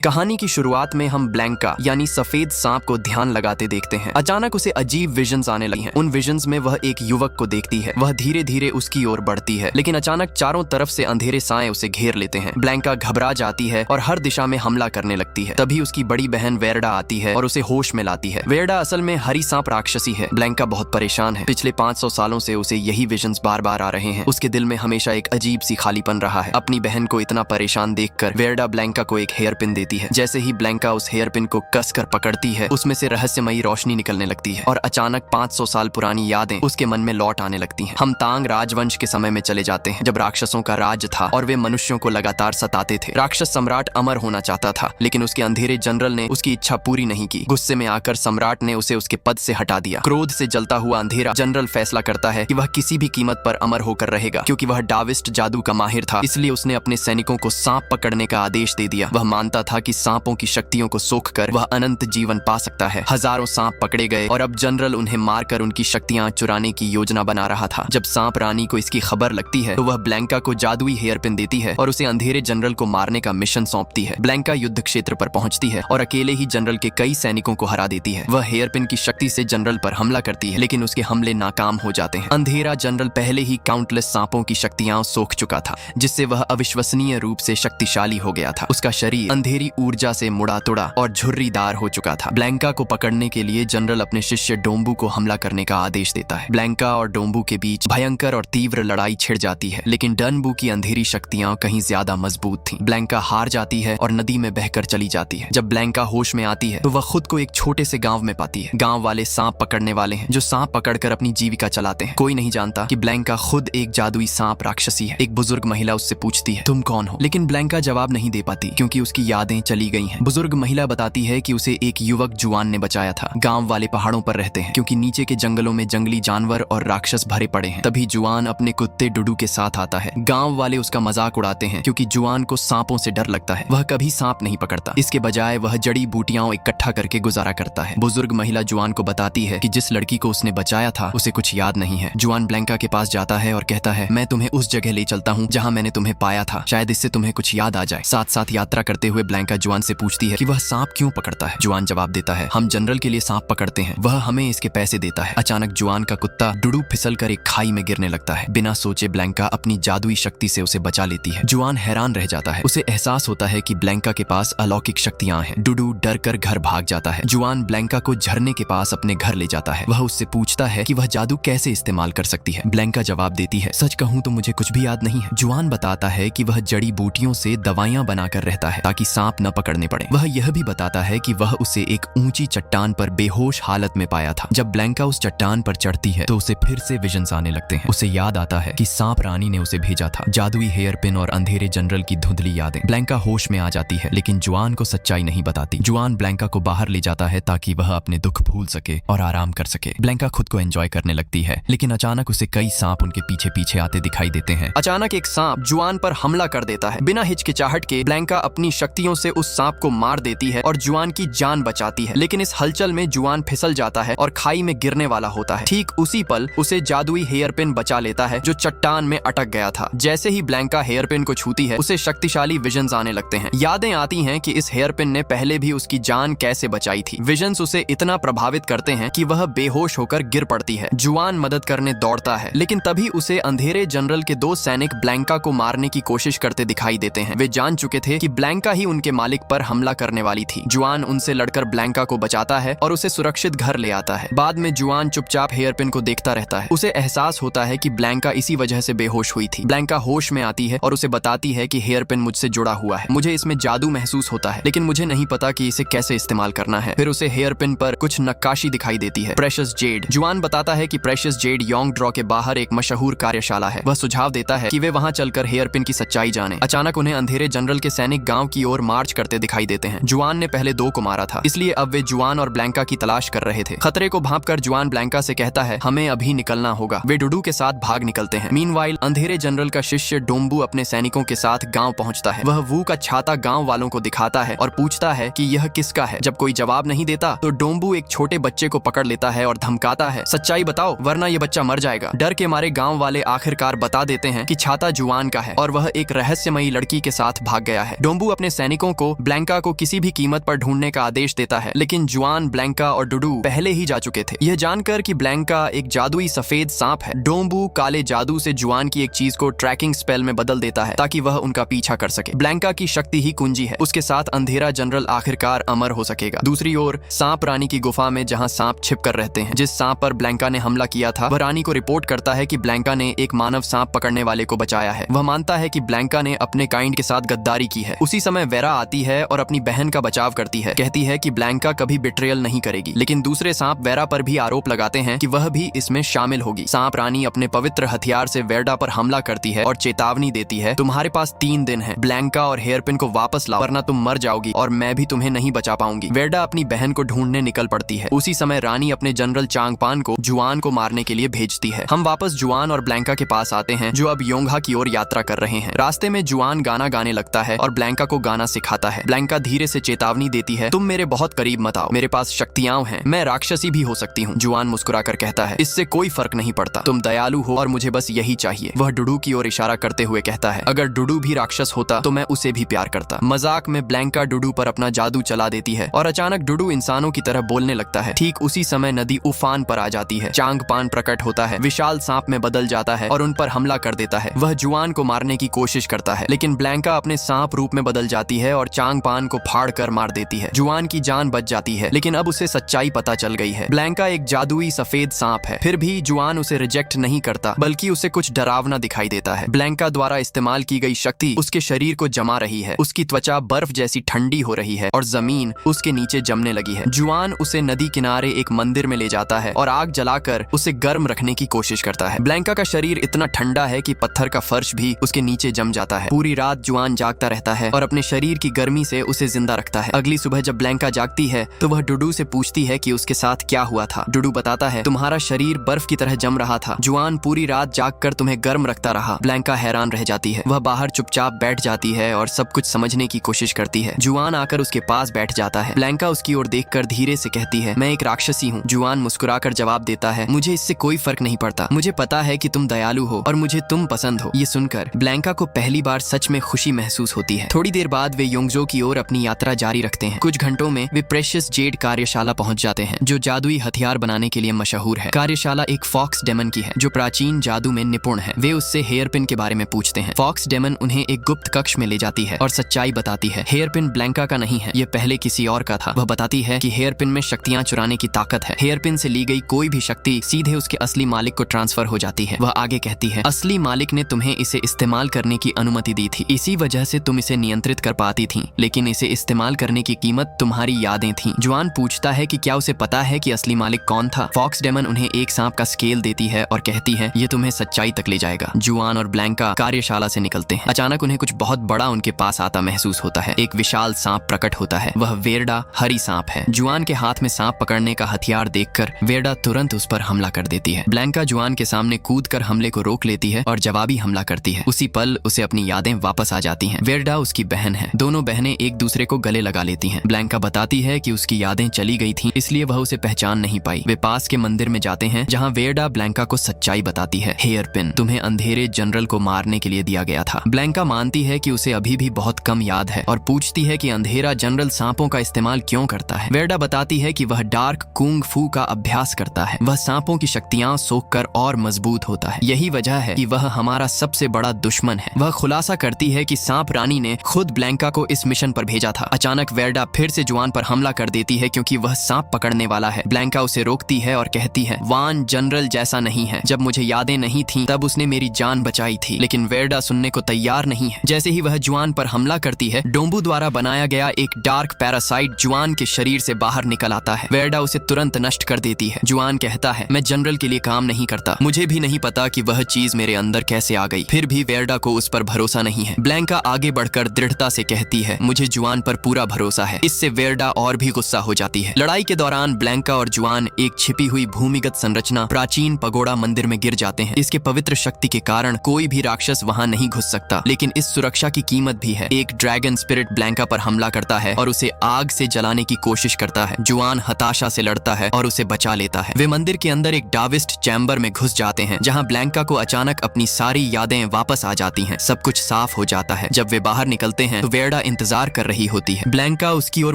कहानी की शुरुआत में हम ब्लैंका यानी सफेद सांप को ध्यान लगाते देखते हैं। अचानक उसे अजीब विजन्स आने लगी हैं। उन विजन्स में वह एक युवक को देखती है। वह धीरे धीरे उसकी ओर बढ़ती है, लेकिन अचानक चारों तरफ से अंधेरे साए उसे घेर लेते हैं। ब्लैंका घबरा जाती है और हर दिशा में हमला करने लगती है। तभी उसकी बड़ी बहन वेरडा आती है और उसे होश में लाती है। वेरडा असल में हरी सांप राक्षसी है। ब्लैंका बहुत परेशान है। पिछले 500 सालों से उसे यही विजन्स बार बार आ रहे हैं। उसके दिल में हमेशा एक अजीब सी खालीपन रहा है। अपनी बहन को इतना परेशान देखकर वेरडा ब्लैंका को एक हेयर पिन देती है। जैसे ही ब्लैंका उस हेयर पिन को कसकर पकड़ती है, उसमें से रहस्यमयी रोशनी निकलने लगती है और अचानक 500 साल पुरानी यादें उसके मन में लौट आने लगती हैं। हम तांग राजवंश के समय में चले जाते हैं, जब राक्षसों का राज था और वे मनुष्यों को लगातार सताते थे। राक्षस सम्राट अमर होना चाहता था, लेकिन उसके अंधेरे जनरल ने उसकी इच्छा पूरी नहीं की। गुस्से में आकर सम्राट ने उसे उसके पद से हटा दिया। क्रोध से जलता हुआ अंधेरा जनरल फैसला करता है कि वह किसी भी कीमत पर अमर होकर रहेगा। क्योंकि वह डाविस्ट जादू का माहिर था, इसलिए उसने अपने सैनिकों को सांप पकड़ने का आदेश दे दिया। वह मानता था कि सांपों की शक्तियों को सोखकर वह अनंत जीवन पा सकता है। हजारों सांप पकड़े गए और अब जनरल उन्हें मारकर उनकी शक्तियां चुराने की योजना बना रहा था। जब सांप रानी को इसकी खबर लगती है तो वह ब्लैंका को जादुई हेयर पिन देती है और उसे अंधेरे जनरल को मारने का मिशन सौंपती है। ब्लैंका युद्ध क्षेत्र पर पहुंचती है और अकेले ही जनरल के कई सैनिकों को हरा देती है। वह हेयर पिन की शक्ति से जनरल पर हमला करती है, लेकिन उसके हमले नाकाम हो जाते हैं। अंधेरा जनरल पहले ही काउंटलेस सांपों की शक्तियां सोख चुका था, जिससे वह अविश्वसनीय रूप से शक्तिशाली हो गया था। उसका शरीर अंधेरी ऊर्जा से मुड़ा तुड़ा और झुर्रीदार हो चुका था। ब्लैंका को पकड़ने के लिए जनरल अपने शिष्य डोम्बू को हमला करने का आदेश देता है। ब्लैंका और डोम्बू के बीच भयंकर और तीव्र लड़ाई छिड़ जाती है, लेकिन डनबू की अंधेरी शक्तियां कहीं ज्यादा मजबूत थीं। ब्लैंका हार जाती है और नदी में बहकर चली जाती है। जब ब्लैंका होश में आती है तो वह खुद को एक छोटे से गांव में पाती है। गांव वाले सांप पकड़ने वाले हैं, जो सांप पकड़कर अपनी जीविका चलाते हैं। कोई नहीं जानता कि ब्लैंका खुद एक जादुई सांप राक्षसी है। एक बुजुर्ग महिला उससे पूछती है, तुम कौन हो? लेकिन ब्लैंका जवाब नहीं दे पाती, क्योंकि उसकी यादें चली गई हैं। बुजुर्ग महिला बताती है कि उसे एक युवक जुआन ने बचाया था। गांव वाले पहाड़ों पर रहते हैं, क्योंकि नीचे के जंगलों में जंगली जानवर और राक्षस भरे पड़े हैं। तभी जुआन अपने कुत्ते डुडू के साथ आता है। गांव वाले उसका मजाक उड़ाते हैं, क्योंकि जुआन को सांपों से डर लगता है। वह कभी सांप नहीं पकड़ता, इसके बजाय वह जड़ी बूटियां इकट्ठा करके गुजारा करता है। बुजुर्ग महिला जुआन को बताती है कि जिस लड़की को उसने बचाया था उसे कुछ याद नहीं है। जुआन ब्लैंका के पास जाता है और कहता है, मैं तुम्हें उस जगह ले चलता हूँ जहाँ मैंने तुम्हें पाया था, शायद इससे तुम्हें कुछ याद आ जाए। साथ साथ यात्रा करते हुए ब्लैंका जुआन से पूछती है कि वह सांप क्यों पकड़ता है। जुआन जवाब देता है, हम जनरल के लिए सांप पकड़ते हैं, वह हमें इसके पैसे देता है। अचानक जुआन का कुत्ता डुडू फिसलकर एक खाई में गिरने लगता है। बिना सोचे ब्लैंका अपनी जादुई शक्ति से उसे बचा लेती है। जुआन हैरान रह जाता है। उसे एहसास होता है कि ब्लैंका के पास अलौकिक शक्तियां हैं। डुडू डर कर घर भाग जाता है। जुआन ब्लैंका को झरने के पास अपने घर ले जाता है। वह उससे पूछता है कि वह जादू कैसे इस्तेमाल कर सकती है। ब्लैंका जवाब देती है, सच कहूँ तो मुझे कुछ भी याद नहीं है। जुआन बताता है कि वह जड़ी बूटियों से दवाइयां बनाकर रहता है, ताकि सांप न पकड़ने पड़े। वह यह भी बताता है कि वह उसे एक ऊंची चट्टान पर बेहोश हालत में पाया था। जब ब्लैंका उस चट्टान पर चढ़ती है तो उसे फिर से विजन्स आने लगते हैं। उसे याद आता है कि सांप रानी ने उसे भेजा था। जादुई हेयर पिन और अंधेरे जनरल की धुंधली यादें। ब्लैंका होश में आ जाती है, लेकिन जुआन को सच्चाई नहीं बताती। जुआन ब्लैंका को बाहर ले जाता है ताकि वह अपने दुख भूल सके और आराम कर सके। ब्लैंका खुद को एंजॉय करने लगती है, लेकिन अचानक उसे कई सांप उनके पीछे पीछे आते दिखाई देते हैं। अचानक एक सांप जुआन पर हमला कर देता है। बिना हिचकिचाहट के ब्लैंका अपनी शक्तियों से उस सांप को मार देती है और जुआन की जान बचाती है। लेकिन इस हलचल में जुआन फिसल जाता है और खाई में गिरने वाला होता है। ठीक उसी पल उसे जादुई हेयर पिन बचा लेता है, जो चट्टान में अटक गया था। जैसे ही ब्लैंका हेयर पिन को छूती है, उसे शक्तिशाली विजन्स आने लगते हैं। यादें आती हैं कि इस हेयर पिन ने पहले भी उसकी जान कैसे बचाई थी। विजन्स उसे इतना प्रभावित करते हैं कि वह बेहोश होकर गिर पड़ती है। जुआन मदद करने दौड़ता है, लेकिन तभी उसे अंधेरे जनरल के 2 सैनिक ब्लैंका को मारने की कोशिश करते दिखाई देते हैं। वे जान चुके थे कि ब्लैंका ही उनके मालिक पर हमला करने वाली थी। जुआन उनसे लड़कर ब्लैंका को बचाता है और उसे सुरक्षित घर ले आता है। बाद में जुआन चुपचाप हेयर पिन को देखता रहता है। उसे एहसास होता है कि ब्लैंका इसी वजह से बेहोश हुई थी। ब्लैंका होश में आती है और उसे बताती है कि हेयर पिन मुझसे जुड़ा हुआ है। मुझे इसमें जादू महसूस होता है, लेकिन मुझे नहीं पता कि इसे कैसे इस्तेमाल करना है। फिर उसे हेयर पिन पर कुछ नक्काशी दिखाई देती है। Precious Z. जुआन बताता है कि प्रेशियस जेड योंग ड्रॉ के बाहर एक मशहूर कार्यशाला है। वह सुझाव देता है कि वे वहां चलकर हेयर पिन की सच्चाई जाने। अचानक उन्हें अंधेरे जनरल के सैनिक गांव की ओर मार्च करते दिखाई देते हैं। जुआन ने पहले 2 को मारा था, इसलिए अब वे जुआन और ब्लैंका की तलाश कर रहे थे। खतरे को भांपकर जुआन ब्लैंका से कहता है, हमें अभी निकलना होगा। वे डुडू के साथ भाग निकलते हैं। मीनवाइल अंधेरे जनरल का शिष्य डोम्बू अपने सैनिकों के साथ गांव पहुंचता है। वह वू का छाता गांव वालों को दिखाता है और पूछता है कि यह किसका है। जब कोई जवाब नहीं देता तो डोम्बू एक छोटे बच्चे को पकड़ लेता है और धमकाता है, सच्चाई बताओ वरना ये बच्चा मर जाएगा। डर के मारे गांव वाले आखिरकार बता देते हैं कि छाता जुआन का है और वह एक रहस्यमयी लड़की के साथ भाग गया है। डोम्बू अपने सैनिकों सांपों को ब्लैंका को किसी भी कीमत पर ढूंढने का आदेश देता है, लेकिन जुआन, ब्लैंका और डुडू पहले ही जा चुके थे। यह जानकर कि ब्लैंका एक जादुई सफेद सांप है, डोम्बू काले जादू से जुआन की एक चीज को ट्रैकिंग स्पेल में बदल देता है ताकि वह उनका पीछा कर सके। ब्लैंका की शक्ति ही कुंजी है, उसके साथ अंधेरा जनरल आखिरकार अमर हो सकेगा। दूसरी ओर सांप रानी की गुफा में जहां सांप छिप कर रहते हैं, जिस सांप पर ब्लैंका ने हमला किया था वह रानी को रिपोर्ट करता है कि ब्लैंका ने एक मानव सांप पकड़ने वाले को बचाया है। वह मानता है कि ब्लैंका ने अपने काइंड के साथ गद्दारी की है। उसी समय वेरा आती है और अपनी बहन का बचाव करती है, कहती है कि ब्लैंका कभी बिट्रेयल नहीं करेगी। लेकिन दूसरे सांप वेरा पर भी आरोप लगाते हैं कि वह भी इसमें शामिल होगी। सांप रानी अपने पवित्र हथियार से वेरडा पर हमला करती है और चेतावनी देती है, तुम्हारे पास 3 दिन है, ब्लैंका और हेयरपिन को वापस लाओ वरना तुम मर जाओगी और मैं भी तुम्हें नहीं बचा पाऊंगी। वेरडा अपनी बहन को ढूंढने निकल पड़ती है। उसी समय रानी अपने जनरल चांगपान को जुआन को मारने के लिए भेजती है। हम वापस जुआन और ब्लैंका के पास आते हैं जो अब योंघा की ओर यात्रा कर रहे हैं। रास्ते में जुआन गाना गाने लगता है और ब्लैंका को गाना सिखाता है। ब्लैंका धीरे से चेतावनी देती है, तुम मेरे बहुत करीब मत आओ, मेरे पास शक्तियां हैं, मैं राक्षसी भी हो सकती हूँ। जुआन मुस्कुराकर कहता है, इससे कोई फर्क नहीं पड़ता, तुम दयालु हो और मुझे बस यही चाहिए। वह डुडू की ओर इशारा करते हुए कहता है, अगर डुडू भी राक्षस होता तो मैं उसे भी प्यार करता। मजाक में ब्लैंका डुडू पर अपना जादू चला देती है और अचानक डुडू इंसानों की तरह बोलने लगता है। ठीक उसी समय नदी उफान पर आ जाती है। चांगपान प्रकट होता है, विशाल सांप में बदल जाता है और उन पर हमला कर देता है। वह जुआन को मारने की कोशिश करता है, लेकिन ब्लैंका अपने सांप रूप में बदल जाती है और चांगपान को फाड़ कर मार देती है। जुआन की जान बच जाती है, लेकिन अब उसे सच्चाई पता चल गई है। ब्लैंका एक जादुई सफेद सांप है। फिर भी जुआन उसे रिजेक्ट नहीं करता, बल्कि उसे कुछ डरावना दिखाई देता है। ब्लैंका द्वारा इस्तेमाल की गई शक्ति उसके शरीर को जमा रही है। उसकी त्वचा बर्फ जैसी ठंडी हो रही है और जमीन उसके नीचे जमने लगी है। जुआन उसे नदी किनारे एक मंदिर में ले जाता है और आग जलाकर उसे गर्म रखने की कोशिश करता है। ब्लैंका का शरीर इतना ठंडा है कि पत्थर का फर्श भी उसके नीचे जम जाता है। पूरी रात जुआन जागता रहता है और अपने शरीर की गर्मी से उसे जिंदा रखता है। अगली सुबह जब ब्लैंका जागती है तो वह डुडू से पूछती है कि उसके साथ क्या हुआ था। डुडू बताता है, तुम्हारा शरीर बर्फ की तरह जम रहा था, जुआन पूरी रात जागकर तुम्हें गर्म रखता रहा। ब्लैंका हैरान रह जाती है। वह बाहर चुपचाप बैठ जाती है और सब कुछ समझने की कोशिश करती है। जुआन आकर उसके पास बैठ जाता है। ब्लैंका उसकी ओर देखकर धीरे से कहती है, मैं एक राक्षसी हूँ। जुआन मुस्कुराकर जवाब देता है, मुझे इससे कोई फर्क नहीं पड़ता, मुझे पता है कि तुम दयालु हो और मुझे तुम पसंद हो। ये सुनकर ब्लैंका को पहली बार सच में खुशी महसूस होती है। थोड़ी देर बाद वे योंगजो की ओर अपनी यात्रा जारी रखते हैं। कुछ घंटों में वे प्रेशियस जेड कार्यशाला पहुंच जाते हैं, जो जादुई हथियार बनाने के लिए मशहूर है। कार्यशाला एक फॉक्स डेमन की है जो प्राचीन जादू में निपुण है। वे उससे हेयरपिन के बारे में पूछते हैं। फॉक्स डेमन उन्हें एक गुप्त कक्ष में ले जाती है और सच्चाई बताती है। हेयरपिन ब्लैंका का नहीं है, ये पहले किसी और का था। वह बताती है कि हेयरपिन में शक्तियां चुराने की ताकत है। हेयरपिन से ली गई कोई भी शक्ति सीधे उसके असली मालिक को ट्रांसफर हो जाती है। वह आगे कहती है, असली मालिक ने तुम्हें इसे इस्तेमाल करने की अनुमति दी थी, इसी वजह से तुम इसे नियंत्रित कर पाती थी, लेकिन इसे इस्तेमाल करने की कीमत तुम्हारी यादें थी। जुआन पूछता है कि क्या उसे पता है कि असली मालिक कौन था। फॉक्स डेमन उन्हें एक सांप का स्केल देती है और कहती है, ये तुम्हें सच्चाई तक ले जाएगा। जुआन और ब्लैंका कार्यशाला से निकलते हैं। अचानक उन्हें कुछ बहुत बड़ा उनके पास आता महसूस होता है। एक विशाल सांप प्रकट होता है। वह वेरडा हरी सांप है। जुआन के हाथ में सांप पकड़ने का हथियार देखकर वेरडा तुरंत उस पर हमला कर देती है। ब्लैंका जुआन के सामने कूदकर हमले को रोक लेती है और जवाबी हमला करती है। उसी पल उसे अपनी यादें वापस आ जाती हैं। वेरडा उसकी बहन है। दोनों बहनें एक दूसरे को गले लगा लेती हैं। ब्लैंका बताती है कि उसकी यादें चली गई थीं, इसलिए वह उसे पहचान नहीं पाई। वे पास के मंदिर में जाते हैं जहां वेरडा ब्लैंका को सच्चाई बताती है। हेयरपिन तुम्हें अंधेरे जनरल को मारने के लिए दिया गया था। ब्लैंका मानती है कि उसे अभी भी बहुत कम याद है और पूछती है कि अंधेरा जनरल सांपों का इस्तेमाल क्यों करता है। वेरडा बताती है कि वह डार्क कुंग फू का अभ्यास करता है। वह सांपों की शक्तियां सोखकर और मजबूत होता है। यही वजह है कि वह हमारा सबसे बड़ा दुश्मन है। वह खुलासा करती है कि सांप रानी ने खुद ब्लैंका को इस मिशन पर भेजा था। अचानक वेरडा फिर से जुआन पर हमला कर देती है क्योंकि वह सांप पकड़ने वाला है। ब्लैंका उसे रोकती है और कहती है, वान जनरल जैसा नहीं है। जब मुझे यादें नहीं थीं तब उसने मेरी जान बचाई थी। लेकिन वेरडा सुनने को तैयार नहीं है। जैसे ही वह जुआन पर हमला करती है, डोम्बू द्वारा बनाया गया एक डार्क पैरासाइट जुआन के शरीर से बाहर निकल आता है। वेरडा उसे तुरंत नष्ट कर देती है। जुआन कहता है, मैं जनरल के लिए काम नहीं करता, मुझे भी नहीं पता कि वह चीज मेरे अंदर कैसे आ गई। फिर भी वेरडा को उस पर भरोसा नहीं है। ब्लैंका आगे बढ़कर दृढ़ता से कहती है, मुझे जुआन पर पूरा भरोसा है। इससे वेरडा और भी गुस्सा हो जाती है। लड़ाई के दौरान ब्लैंका और जुआन एक छिपी हुई भूमिगत संरचना प्राचीन पगोड़ा मंदिर में गिर जाते हैं। इसके पवित्र शक्ति के कारण कोई भी राक्षस वहां नहीं घुस सकता, लेकिन इस सुरक्षा की कीमत भी है। एक ड्रैगन स्पिरिट ब्लैंका पर हमला करता है और उसे आग से जलाने की कोशिश करता है। जुआन हताशा से लड़ता है और उसे बचा लेता है। वे मंदिर के अंदर एक डाविस्ट चैम्बर में घुस जाते हैं जहां ब्लैंका को अचानक अपनी सारी यादें वापस आ जाती हैं। सब कुछ साफ हो जाता है। जब वे बाहर निकलते हैं तो वेरडा वेरडा इंतजार कर रही होती है। ब्लैंका उसकी ओर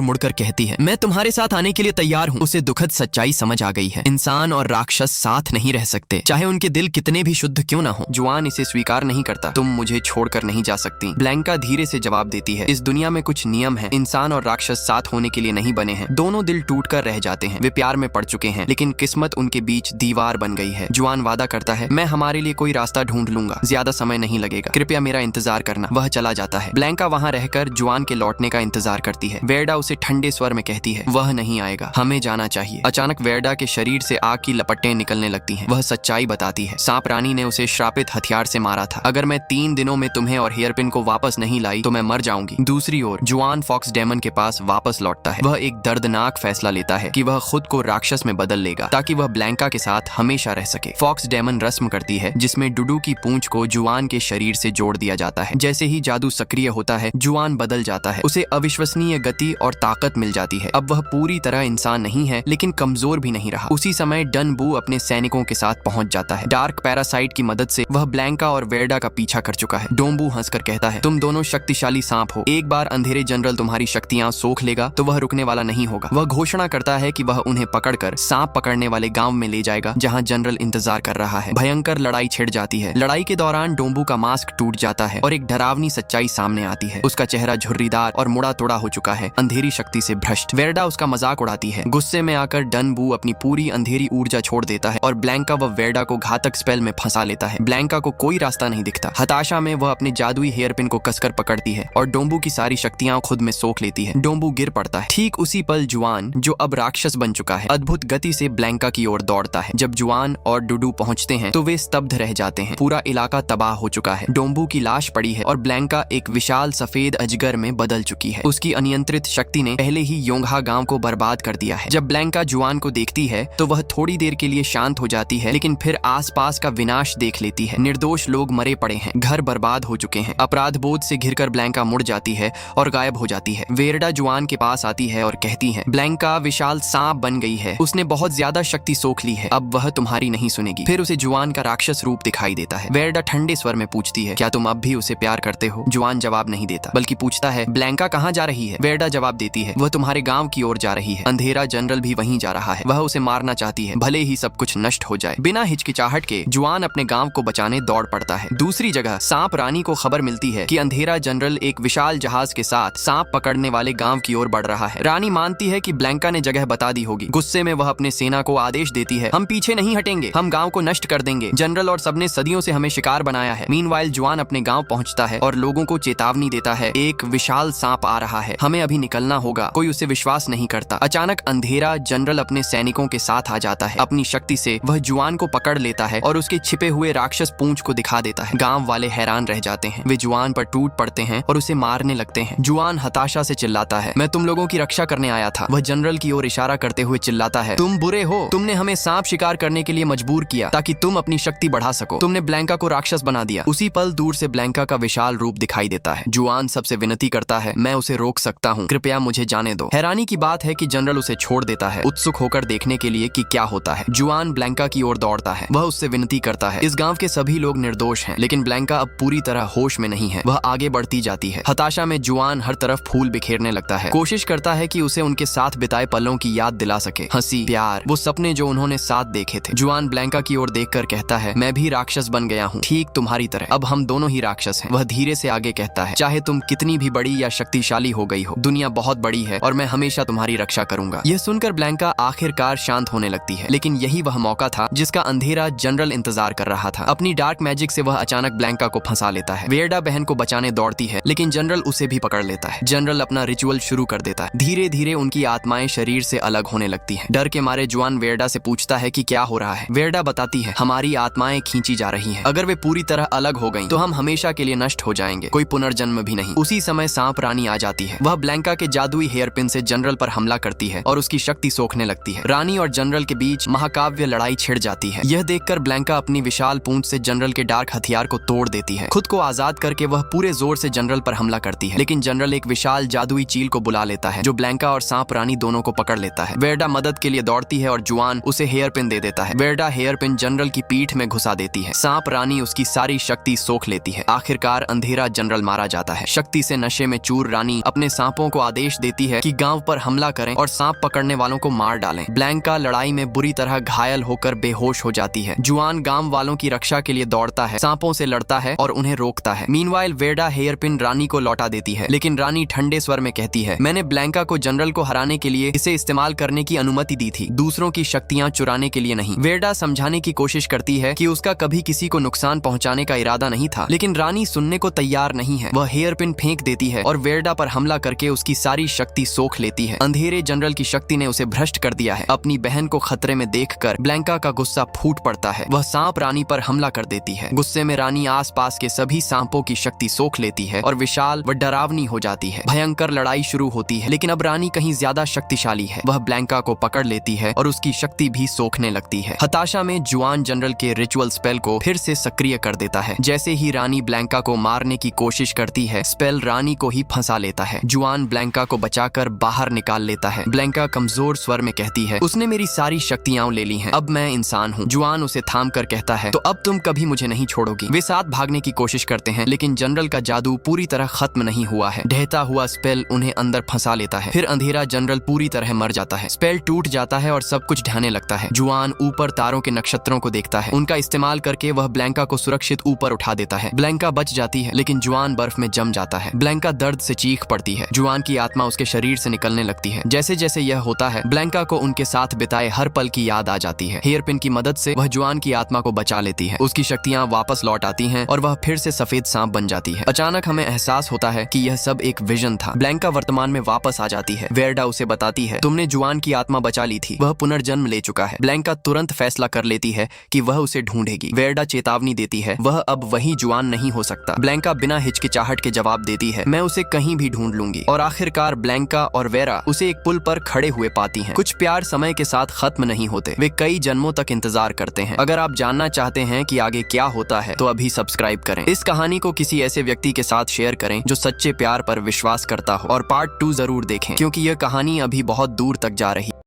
मुड़कर कहती है, मैं तुम्हारे साथ आने के लिए तैयार हूँ। उसे दुखद सच्चाई समझ आ गई है, इंसान और राक्षस साथ नहीं रह सकते, चाहे उनके दिल कितने भी शुद्ध क्यों ना हो। जुआन इसे स्वीकार नहीं करता। तुम मुझे छोड़कर नहीं जा सकती, ब्लैंका धीरे से जवाब देती है। इस दुनिया में कुछ नियम है, इंसान और राक्षस साथ होने के लिए नहीं बने हैं। दोनों दिल टूटकर रह जाते हैं। वे प्यार में पड़ चुके हैं, लेकिन किस्मत उनके बीच दीवार बन गई है। जुआन वादा करता है, मैं हमारे लिए कोई रास्ता ढूंढ लूंगा, ज्यादा समय नहीं लगेगा, कृपया मेरा इंतजार करना। वह चला जाता है। ब्लैंका वहाँ रहकर जुआन के लौटने का इंतजार करती है। वेरडा उसे ठंडे स्वर में कहती है, वह नहीं आएगा, हमें जाना चाहिए। अचानक वेरडा के शरीर से आग की लपटें निकलने लगती हैं। वह सच्चाई बताती है, सांप रानी ने उसे श्रापित हथियार से मारा था। अगर मैं 3 दिनों में तुम्हें और हेयरपिन को वापस नहीं लाई तो मैं मर जाऊंगी। दूसरी ओर जुआन फॉक्स डेमन के पास वापस लौटता है। वह एक दर्दनाक फैसला लेता है कि वह खुद को राक्षस में बदल लेगा ताकि वह ब्लैंका के साथ हमेशा रह सके। फॉक्स डेमन रस्म करती है जिसमें डुडू की पूंछ को जुआन के शरीर से जोड़ दिया जाता है। जैसे ही जादू सक्रिय होता है, जुआन बदल जाता है। उसे अविश्वसनीय गति और ताकत मिल जाती है। अब वह पूरी तरह इंसान नहीं है, लेकिन कमजोर भी नहीं रहा। उसी समय डनबू अपने सैनिकों के साथ पहुंच जाता है। डार्क पैरासाइट की मदद से वह ब्लैंका और वेरडा का पीछा कर चुका है। डोम्बू हंसकर कहता है, तुम दोनों शक्तिशाली सांप हो। एक बार अंधेरे जनरल तुम्हारी शक्तियां सोख लेगा तो वह रुकने वाला नहीं होगा। वह घोषणा करता है कि वह उन्हें पकड़कर सांप पकड़ने वाले गांव में ले जाएगा जहां जनरल इंतजार कर रहा है। भयंकर लड़ाई छिड़ जाती है। लड़ाई के दौरान डोम्बू का मास्क टूट जाता है और एक डरावनी सच्चाई सामने आती है। उसका चेहरा झुर्रीदार और मुड़ा तोड़ा हो चुका है, अंधेरी शक्ति से भ्रष्ट। वेरडा उसका मजाक उड़ाती है। गुस्से में आकर डनबू अपनी पूरी अंधेरी ऊर्जा छोड़ देता है और ब्लैंका व वेरडा को घातक स्पेल में फंसा लेता है। ब्लैंका को कोई रास्ता नहीं दिखता। हताशा में वह अपने जादुई हेयरपिन को कसकर पकड़ती है और डोम्बू की सारी शक्तियां खुद में सोख लेती है। डोम्बू गिर पड़ता है। ठीक उसी पल जुआन, जो अब राक्षस बन चुका है, अद्भुत गति से ब्लैंका की ओर दौड़ता है। जब जुआन और डुडू पहुंचते हैं तो वे स्तब्ध रह जाते हैं। पूरा इलाका तबाह हो चुका है। डोम्बू की लाश पड़ी है और ब्लैंका एक विशाल सफेद अजगर में बदल चुकी है। उसकी अनियंत्रित शक्ति ने पहले ही योंघा गांव को बर्बाद कर दिया है। जब ब्लैंका जुआन को देखती है तो वह थोड़ी देर के लिए शांत हो जाती है, लेकिन फिर आसपास का विनाश देख लेती है। निर्दोष लोग मरे पड़े हैं, घर बर्बाद हो चुके हैं। अपराध बोध से घिरकर ब्लैंका मुड़ जाती है और गायब हो जाती है। वेरडा जुआन के पास आती है और कहती है, ब्लैंका विशाल सांप बन गई है, उसने बहुत ज्यादा शक्ति सोख ली है, अब वह तुम्हारी नहीं सुनेगी। फिर उसे जुआन का राक्षस रूप दिखाई देता है। वेरडा ठंडे स्वर में पूछती है, क्या तुम अब भी उसे प्यार करते हो? जुआन जवाब नहीं देता, बल्कि पूछता है, ब्लैंका कहाँ जा रही है? वेरडा जवाब देती है, वह तुम्हारे गांव की ओर जा रही है। अंधेरा जनरल भी वहीं जा रहा है। वह उसे मारना चाहती है, भले ही सब कुछ नष्ट हो जाए। बिना हिचकिचाहट के जुआन अपने गांव को बचाने दौड़ पड़ता है। दूसरी जगह सांप रानी को खबर मिलती है कि अंधेरा जनरल एक विशाल जहाज के साथ सांप पकड़ने वाले गांव की ओर बढ़ रहा है। रानी मानती है कि ब्लैंका ने जगह बता दी होगी। गुस्से में वह अपने सेना को आदेश देती है, हम पीछे नहीं हटेंगे, हम गांव को नष्ट कर देंगे। जनरल और सबने सदियों से हमें शिकार बनाया है। मीनवाइल जुआन अपने गांव पहुंचता है और लोगों को चेतावनी देता है, एक विशाल सांप आ रहा है, हमें अभी निकलना होगा। कोई उसे विश्वास नहीं करता। अचानक अंधेरा जनरल अपने सैनिकों के साथ आ जाता है। अपनी शक्ति से वह जुआन को पकड़ लेता है और उसके छिपे हुए राक्षस पूंछ को दिखा देता है। गांव वाले हैरान रह जाते हैं। वे जुआन पर टूट पड़ते हैं और उसे मारने लगते हैं। जुआन हताशा से चिल्लाता है, मैं तुम लोगों की रक्षा करने आया था। वह जनरल की ओर इशारा करते हुए चिल्लाता है, तुम बुरे हो, तुमने हमें सांप शिकार करने के लिए मजबूर किया ताकि तुम अपनी शक्ति बढ़ा सको। तुमने ब्लैंका को राक्षस बना दिया। उसी पल दूर से ब्लैंका का विशाल रूप दिखाई देता है। जुआन सबसे विनती करता है, मैं उसे रोक सकता हूँ, कृपया मुझे जाने दो। हैरानी की बात है कि जनरल उसे छोड़ देता है, उत्सुक होकर देखने के लिए कि क्या होता है। जुआन ब्लैंका की ओर दौड़ता है। वह उससे विनती करता है, इस गांव के सभी लोग निर्दोष हैं, लेकिन ब्लैंका अब पूरी तरह होश में नहीं है। वह आगे बढ़ती जाती है। हताशा में जुआन हर तरफ फूल बिखेरने लगता है। कोशिश करता है कि उसे उनके साथ बिताए पलों की याद दिला सके, हंसी, प्यार, वो सपने जो उन्होंने साथ देखे थे। जुआन ब्लैंका की ओर देखकर कहता है, मैं भी राक्षस बन गया हूँ, ठीक तुम्हारी तरह। अब हम दोनों ही राक्षस हैं। वह धीरे से आगे कहता है, चाहे तुम कितनी भी बड़ी या शक्तिशाली हो गई हो, दुनिया बहुत बड़ी है और मैं हमेशा तुम्हारी रक्षा करूंगा। यह सुनकर ब्लैंका आखिरकार शांत होने लगती है, लेकिन यही वह मौका था जिसका अंधेरा जनरल इंतजार कर रहा था। अपनी डार्क मैजिक से वह अचानक ब्लैंका को फंसा लेता है। वेरडा बहन को बचाने दौड़ती है, लेकिन जनरल उसे भी पकड़ लेता है। जनरल अपना रिचुअल शुरू कर देता है। धीरे धीरे उनकी आत्माएं शरीर से अलग होने लगती हैं। डर के मारे जुआन वेरडा से पूछता है कि क्या हो रहा है। वेरडा बताती है, हमारी आत्माएं खींची जा रही हैं। अगर वे पूरी तरह अलग हो गईं, तो हम हमेशा के लिए नष्ट हो जाएंगे, कोई पुनर्जन्म भी नहीं। उसी समय सांप रानी आ जाती है। वह ब्लैंका के जादुई हेयरपिन से जनरल पर हमला करती है और उसकी शक्ति सोखने लगती है। रानी और जनरल के बीच महाकाव्य लड़ाई छिड़ जाती है। यह देखकर ब्लैंका अपनी विशाल पूंछ से जनरल के डार्क हथियार को तोड़ देती है। खुद को आजाद करके वह पूरे जोर से जनरल पर हमला करती है, लेकिन जनरल एक विशाल जादुई चील को बुला लेता है, जो ब्लैंका और सांप रानी दोनों को पकड़ लेता है। वेरडा मदद के लिए दौड़ती है और जुआन उसे हेयरपिन दे देता है। वेरडा हेयरपिन जनरल की पीठ में घुसा देती है। सांप रानी उसकी सारी शक्ति सोख लेती है। आखिरकार अंधेरा जनरल मारा जाता है। शक्ति से से नशे में चूर रानी अपने सांपों को आदेश देती है कि गांव पर हमला करें और सांप पकड़ने वालों को मार डालें। ब्लैंका लड़ाई में बुरी तरह घायल होकर बेहोश हो जाती है। जुआन गांव वालों की रक्षा के लिए दौड़ता है, सांपों से लड़ता है और उन्हें रोकता है। मीनवाइल वेडा हेयरपिन रानी को लौटा देती है, लेकिन रानी ठंडे स्वर में कहती है, मैंने ब्लैंका को जनरल को हराने के लिए इसे इस्तेमाल करने की अनुमति दी थी, दूसरों की शक्तियां चुराने के लिए नहीं। वेडा समझाने की कोशिश करती है कि उसका कभी किसी को नुकसान पहुंचाने का इरादा नहीं था, लेकिन रानी सुनने को तैयार नहीं है। वह हेयरपिन फेंक देती है और वेडा पर हमला करके उसकी सारी शक्ति सोख लेती है। अंधेरे जनरल की शक्ति ने उसे भ्रष्ट कर दिया है। अपनी बहन को खतरे में देखकर ब्लैंका का गुस्सा फूट पड़ता है। वह सांप रानी पर हमला कर देती है। गुस्से में रानी आसपास के सभी सांपों की शक्ति सोख लेती है और विशाल व डरावनी हो जाती है। भयंकर लड़ाई शुरू होती है, लेकिन अब रानी कहीं ज्यादा शक्तिशाली है। वह ब्लैंका को पकड़ लेती है और उसकी शक्ति भी सोखने लगती है। हताशा में जुआन जनरल के रिचुअल स्पेल को फिर से सक्रिय कर देता है। जैसे ही रानी ब्लैंका को मारने की कोशिश करती है, स्पेल रानी को ही फंसा लेता है। जुआन ब्लैंका को बचाकर बाहर निकाल लेता है। ब्लैंका कमजोर स्वर में कहती है, उसने मेरी सारी शक्तियां ले ली हैं, अब मैं इंसान हूँ। जुआन उसे थाम कर कहता है, तो अब तुम कभी मुझे नहीं छोड़ोगी। वे साथ भागने की कोशिश करते हैं, लेकिन जनरल का जादू पूरी तरह खत्म नहीं हुआ है। ढहता हुआ स्पेल उन्हें अंदर फंसा लेता है। फिर अंधेरा जनरल पूरी तरह मर जाता है। स्पेल टूट जाता है और सब कुछ ढहने लगता है। जुआन ऊपर तारों के नक्षत्रों को देखता है। उनका इस्तेमाल करके वह ब्लैंका को सुरक्षित ऊपर उठा देता है। ब्लैंका बच जाती है, लेकिन जुआन बर्फ में जम जाता है। ब्लैंका दर्द से चीख पड़ती है। जुआन की आत्मा उसके शरीर से निकलने लगती है। जैसे जैसे यह होता है, ब्लैंका को उनके साथ बिताए हर पल की याद आ जाती है। हेयरपिन की मदद से वह जुआन की आत्मा को बचा लेती है। उसकी शक्तियां वापस लौट आती हैं और वह फिर से सफेद सांप बन जाती है। अचानक हमें एहसास होता है कि यह सब एक विजन था। ब्लैंका वर्तमान में वापस आ जाती है। वेरडा उसे बताती है, तुमने जुआन की आत्मा बचा ली थी, वह पुनर्जन्म ले चुका है। ब्लैंका तुरंत फैसला कर लेती है कि वह उसे ढूंढेगी। वेरडा चेतावनी देती है, वह अब वही जुआन नहीं हो सकता। ब्लैंका बिना हिचकिचाहट के जवाब देती है, मैं उसे कहीं भी ढूंढ लूंगी। और आखिरकार ब्लैंका और वेरा उसे एक पुल पर खड़े हुए पाती हैं। कुछ प्यार समय के साथ खत्म नहीं होते, वे कई जन्मों तक इंतजार करते हैं। अगर आप जानना चाहते हैं कि आगे क्या होता है, तो अभी सब्सक्राइब करें। इस कहानी को किसी ऐसे व्यक्ति के साथ शेयर करें जो सच्चे प्यार पर विश्वास करता हो, और पार्ट 2 जरूर देखें, क्योंकि यह कहानी अभी बहुत दूर तक जा रही है।